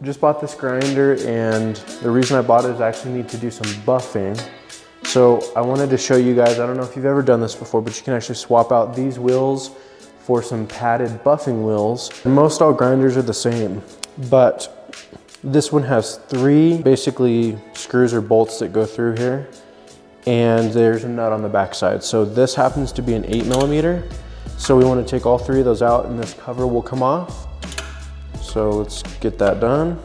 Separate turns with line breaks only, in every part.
just bought this grinder, and the reason I bought it is I actually need to do some buffing. So I wanted to show you guys, I don't know if you've ever done this before, but you can actually swap out these wheels for some padded buffing wheels. And most all grinders are the same, but this one has 3 basically screws or bolts that go through here, and there's a nut on the back side. So this happens to be an 8mm. So we want to take all 3 of those out, and this cover will come off. So let's get that done.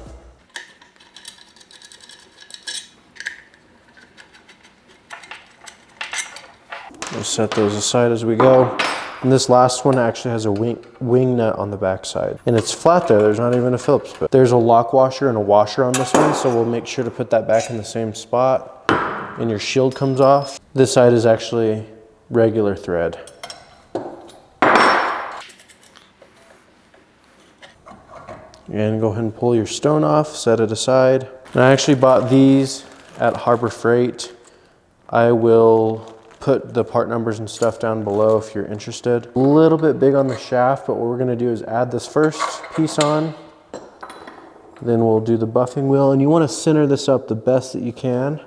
We'll set those aside as we go. And this last one actually has a wing nut on the back side. And it's flat there, there's not even a Phillips. But there's a lock washer and a washer on this one, so we'll make sure to put that back in the same spot. And your shield comes off. This side is actually regular thread. And go ahead and pull your stone off, set it aside. And I actually bought these at Harbor Freight. I will put the part numbers and stuff down below if you're interested. A little bit big on the shaft, but what we're gonna do is add this first piece on, then we'll do the buffing wheel, and you wanna center this up the best that you can.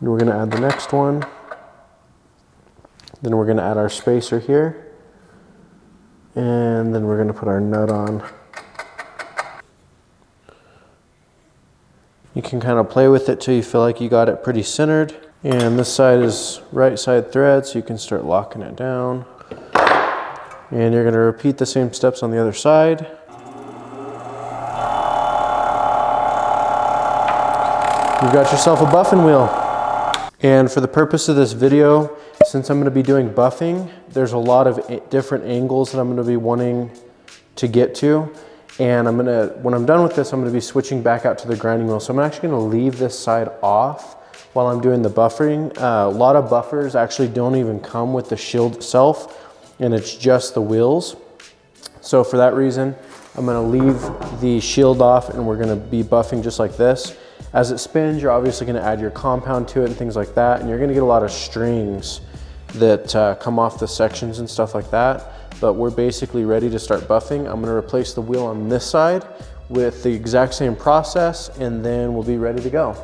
And we're gonna add the next one. Then we're gonna add our spacer here. And then we're gonna put our nut on. You can kind of play with it till you feel like you got it pretty centered. And this side is right side thread, so you can start locking it down. And you're gonna repeat the same steps on the other side. You've got yourself a buffing wheel. And for the purpose of this video, since I'm going to be doing buffing, there's a lot of different angles that I'm going to be wanting to get to. And when I'm done with this, I'm going to be switching back out to the grinding wheel. So I'm actually going to leave this side off while I'm doing the buffering. A lot of buffers actually don't even come with the shield itself, and it's just the wheels. So for that reason, I'm going to leave the shield off, and we're going to be buffing just like this. As it spins, you're obviously going to add your compound to it and things like that, and you're going to get a lot of strings that come off the sections and stuff like that. But we're basically ready to start buffing. I'm going to replace the wheel on this side with the exact same process, and then we'll be ready to go.